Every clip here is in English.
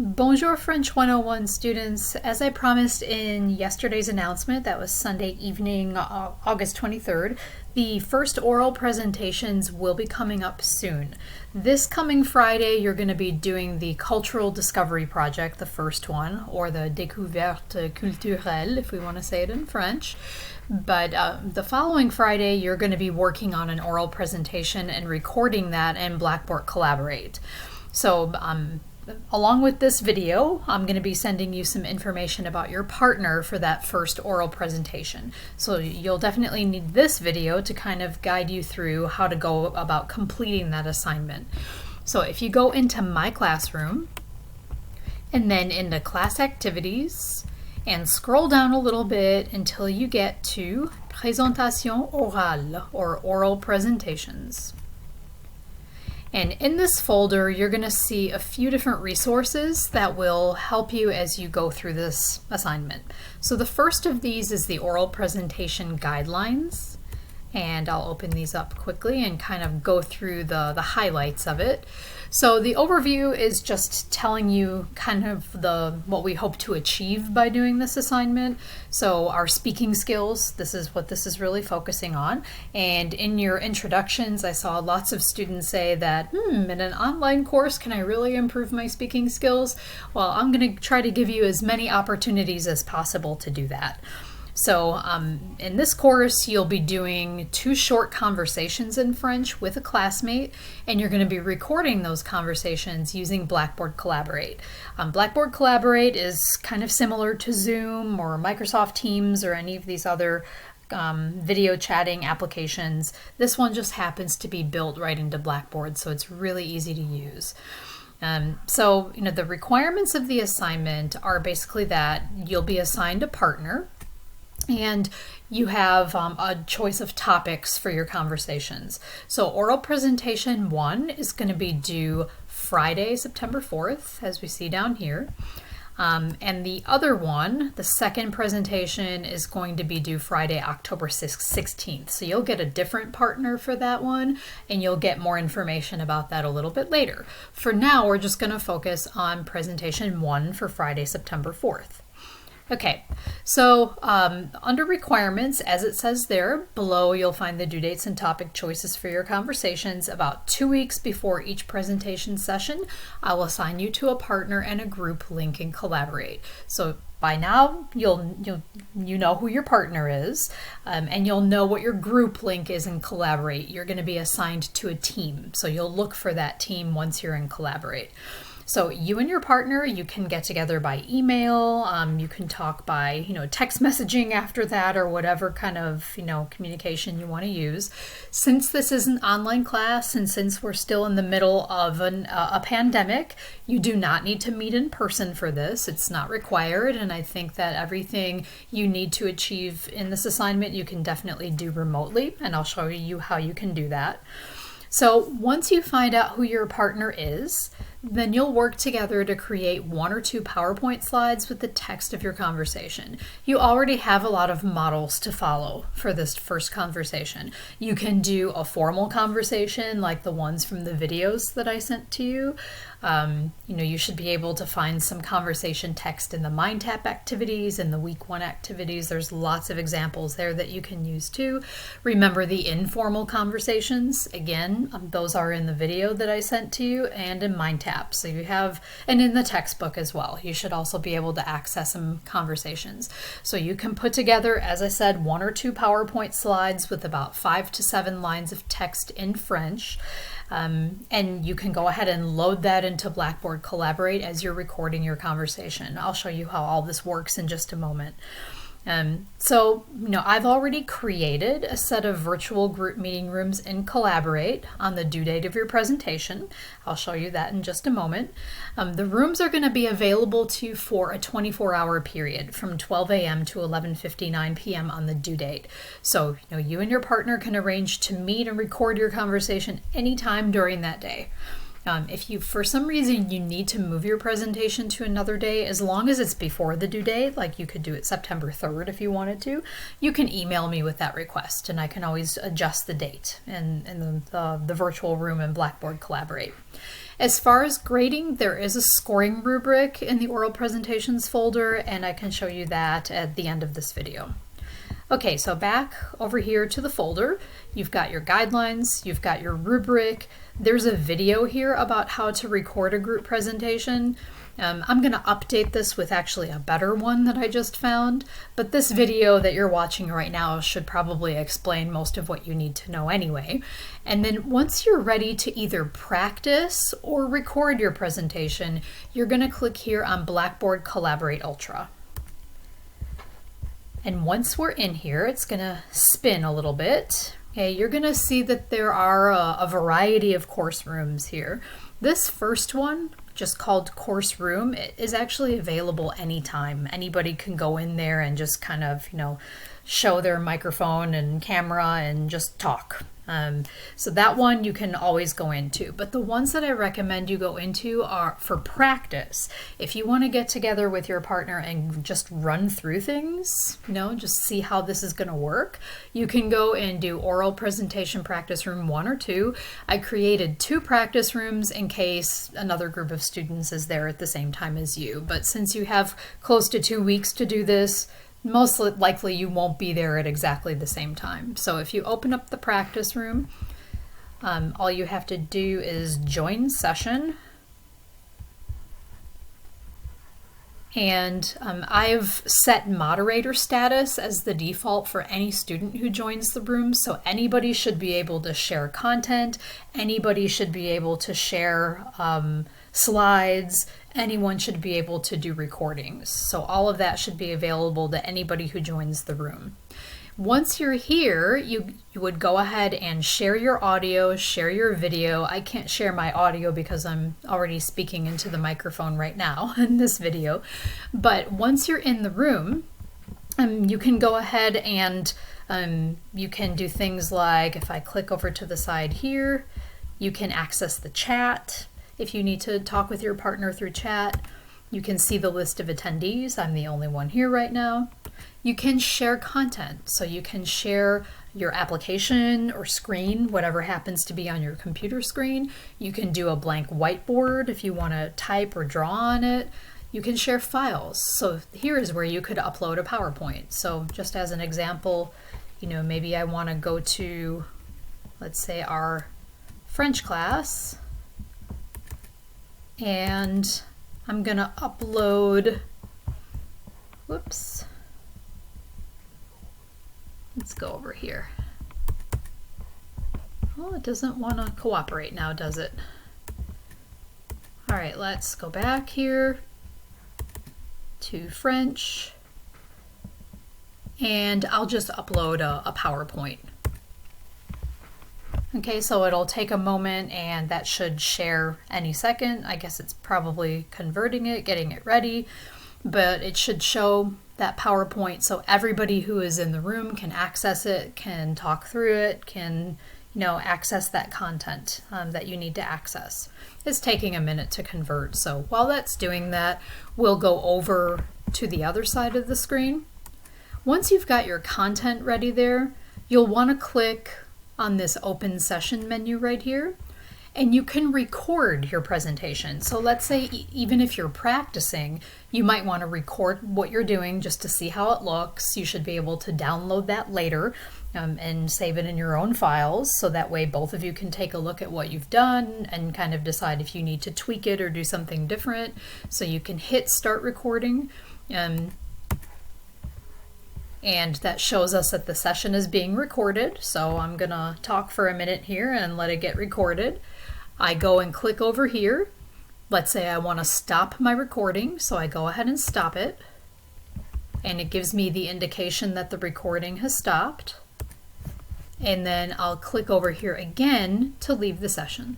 Bonjour French 101 students. As I promised in yesterday's announcement, that was Sunday evening, August 23rd, the first oral presentations will be coming up soon. This coming Friday, you're going to be doing the Cultural Discovery Project, the first one, or the Découverte culturelle, if we want to say it in French. But the following Friday, you're going to be working on an oral presentation and recording that in Blackboard Collaborate. So, along with this video, I'm going to be sending you some information about your partner for that first oral presentation. So you'll definitely need this video to kind of guide you through how to go about completing that assignment. So if you go into My Classroom and then into Class Activities and scroll down a little bit until you get to Présentation orale, or oral presentations. And in this folder, you're going to see a few different resources that will help you as you go through this assignment. So the first of these is the Oral Presentation Guidelines. And I'll open these up quickly and kind of go through the highlights of it. So the overview is just telling you kind of what we hope to achieve by doing this assignment. So our speaking skills, this is what this is really focusing on. And in your introductions, I saw lots of students say that, in an online course, can I really improve my speaking skills? Well, I'm going to try to give you as many opportunities as possible to do that. So in this course, you'll be doing 2 short conversations in French with a classmate, and you're going to be recording those conversations using Blackboard Collaborate. Blackboard Collaborate is kind of similar to Zoom or Microsoft Teams or any of these other video chatting applications. This one just happens to be built right into Blackboard, so it's really easy to use. So, the requirements of the assignment are basically that you'll be assigned a partner, and you have a choice of topics for your conversations. So oral presentation 1 is going to be due Friday, September 4th, as we see down here. And the other one, the second presentation, is going to be due Friday, October 16th. So you'll get a different partner for that one, and you'll get more information about that a little bit later. For now, we're just going to focus on presentation 1 for Friday, September 4th. Okay, so under requirements, as it says there, below you'll find the due dates and topic choices for your conversations. About 2 weeks before each presentation session, I will assign you to a partner and a group link in Collaborate. So by now, you know who your partner is, and you'll know what your group link is in Collaborate. You're going to be assigned to a team, so you'll look for that team once you're in Collaborate. So you and your partner, you can get together by email, you can talk by, text messaging after that, or whatever kind of, communication you want to use. Since this is an online class, and since we're still in the middle of a pandemic, you do not need to meet in person for this. It's not required, and I think that everything you need to achieve in this assignment, you can definitely do remotely, and I'll show you how you can do that. So once you find out who your partner is, then you'll work together to create 1 or 2 PowerPoint slides with the text of your conversation. You already have a lot of models to follow for this first conversation. You can do a formal conversation like the ones from the videos that I sent to you. You should be able to find some conversation text in the MindTap activities and the week 1 activities. There's lots of examples there that you can use too. Remember the informal conversations. Again, those are in the video that I sent to you and in MindTap. So you have, and in the textbook as well. You should also be able to access some conversations. So you can put together, as I said, 1 or 2 PowerPoint slides with about 5 to 7 lines of text in French. And you can go ahead and load that into Blackboard Collaborate as you're recording your conversation. I'll show you how all this works in just a moment. So, I've already created a set of virtual group meeting rooms in Collaborate on the due date of your presentation. I'll show you that in just a moment. The rooms are going to be available to you for a 24-hour period from 12 a.m. to 11:59 p.m. on the due date. So, you and your partner can arrange to meet and record your conversation anytime during that day. If you, for some reason, you need to move your presentation to another day, as long as it's before the due date, like you could do it September 3rd if you wanted to, you can email me with that request, and I can always adjust the date in the virtual room in Blackboard Collaborate. As far as grading, there is a scoring rubric in the oral presentations folder, and I can show you that at the end of this video. Okay, so back over here to the folder, you've got your guidelines, you've got your rubric. There's a video here about how to record a group presentation. I'm going to update this with actually a better one that I just found, but this video that you're watching right now should probably explain most of what you need to know anyway. And then once you're ready to either practice or record your presentation, you're going to click here on Blackboard Collaborate Ultra. And once we're in here, it's going to spin a little bit. Okay, you're going to see that there are a variety of course rooms here. This first one, just called Course Room, it is actually available anytime. Anybody can go in there and just kind of, show their microphone and camera and just talk. So that one you can always go into, but the ones that I recommend you go into are for practice. If you want to get together with your partner and just run through things, just see how this is going to work, you can go and do oral presentation practice room 1 or 2. I created 2 practice rooms in case another group of students is there at the same time as you, but since you have close to 2 weeks to do this, most likely you won't be there at exactly the same time. So if you open up the practice room, all you have to do is join session. And I've set moderator status as the default for any student who joins the room. So anybody should be able to share content. Anybody should be able to share slides. Anyone should be able to do recordings. So all of that should be available to anybody who joins the room. Once you're here, you would go ahead and share your audio, share your video. I can't share my audio because I'm already speaking into the microphone right now in this video. But once you're in the room, you can go ahead and you can do things like, if I click over to the side here, you can access the chat. If you need to talk with your partner through chat, you can see the list of attendees. I'm the only one here right now. You can share content. So you can share your application or screen, whatever happens to be on your computer screen. You can do a blank whiteboard if you want to type or draw on it. You can share files. So here is where you could upload a PowerPoint. So just as an example, maybe I want to go to, let's say, our French class. And I'm going to upload, whoops, let's go over here. Oh, it doesn't want to cooperate now, does it? All right, let's go back here to French, and I'll just upload a PowerPoint. Okay, so it'll take a moment and that should share any second. I guess it's probably converting it, getting it ready, but it should show that PowerPoint so everybody who is in the room can access it, can talk through it, can access that content that you need to access. It's taking a minute to convert, so while that's doing that, we'll go over to the other side of the screen. Once you've got your content ready there, you'll want to click on this open session menu right here, and you can record your presentation. So let's say even if you're practicing, you might want to record what you're doing just to see how it looks. You should be able to download that later and save it in your own files, so that way both of you can take a look at what you've done and kind of decide if you need to tweak it or do something different. So you can hit start recording, and that shows us that the session is being recorded. So I'm gonna talk for a minute here and let it get recorded. I go and click over here. Let's say I want to stop my recording, so I go ahead and stop it, and it gives me the indication that the recording has stopped. And then I'll click over here again to leave the session.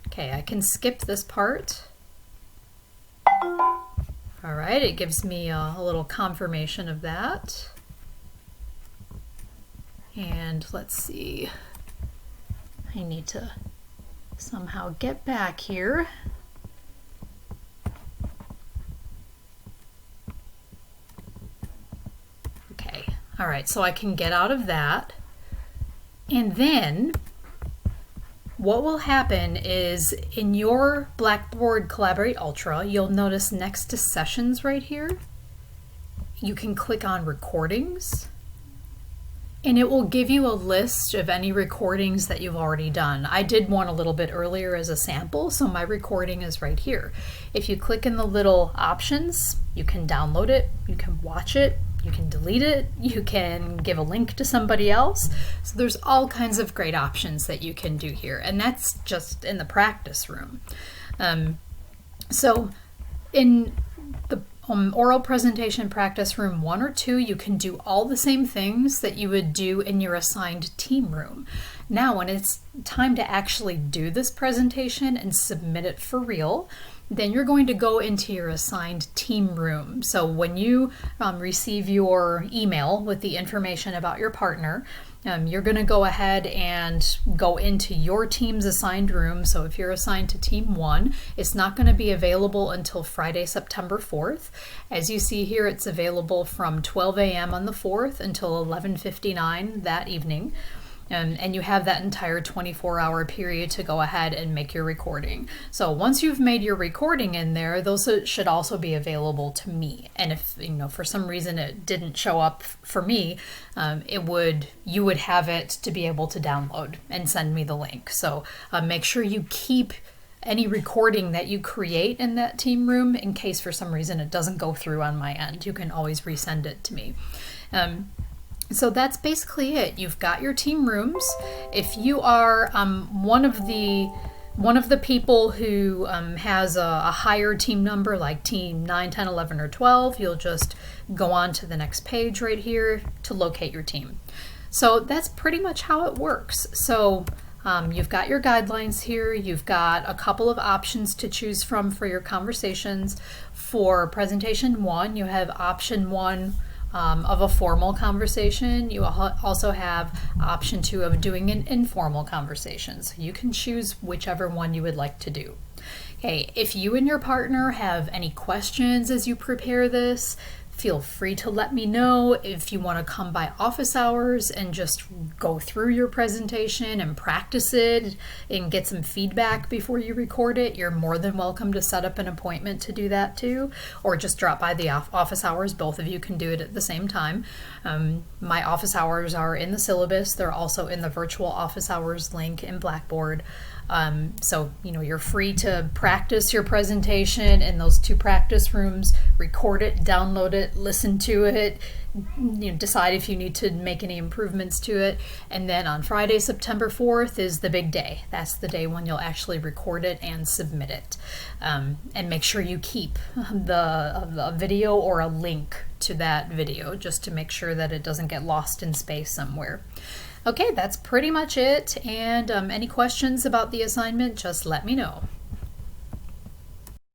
Okay, I can skip this part. All right, it gives me a little confirmation of that. And let's see, I need to somehow get back here. Okay, all right, so I can get out of that. And then what will happen is in your Blackboard Collaborate Ultra, you'll notice next to sessions right here, you can click on recordings, and it will give you a list of any recordings that you've already done. I did one a little bit earlier as a sample, so my recording is right here. If you click in the little options, you can download it, you can watch it, you can delete it, you can give a link to somebody else. So there's all kinds of great options that you can do here, and that's just in the practice room. So in the oral presentation practice room 1 or 2, you can do all the same things that you would do in your assigned team room. Now, when it's time to actually do this presentation and submit it for real, then you're going to go into your assigned team room. So when you receive your email with the information about your partner, you're going to go ahead and go into your team's assigned room. So if you're assigned to team 1, it's not going to be available until Friday, September 4th. As you see here, it's available from 12 a.m. on the 4th until 11:59 that evening. And you have that entire 24-hour period to go ahead and make your recording. So once you've made your recording in there, those should also be available to me. And if for some reason it didn't show up for me, you would have it to be able to download and send me the link. So make sure you keep any recording that you create in that team room in case for some reason it doesn't go through on my end. You can always resend it to me. So that's basically it. You've got your team rooms. If you are one of the people who has a higher team number, like team 9, 10, 11, or 12, you'll just go on to the next page right here to locate your team. So that's pretty much how it works. So you've got your guidelines here. You've got a couple of options to choose from for your conversations. For presentation 1, you have option 1 of a formal conversation. You also have option 2 of doing an informal conversation. So you can choose whichever one you would like to do. Okay, if you and your partner have any questions as you prepare this, feel free to let me know. If you want to come by office hours and just go through your presentation and practice it and get some feedback before you record it, you're more than welcome to set up an appointment to do that too, or just drop by the office hours. Both of you can do it at the same time. My office hours are in the syllabus. They're also in the virtual office hours link in Blackboard. So you're free to practice your presentation in those 2 practice rooms, record it, download it, listen to it, decide if you need to make any improvements to it. And then on Friday, September 4th is the big day. That's the day when you'll actually record it and submit it. And make sure you keep the video or a link to that video just to make sure that it doesn't get lost in space somewhere. Okay, that's pretty much it. And any questions about the assignment, just let me know.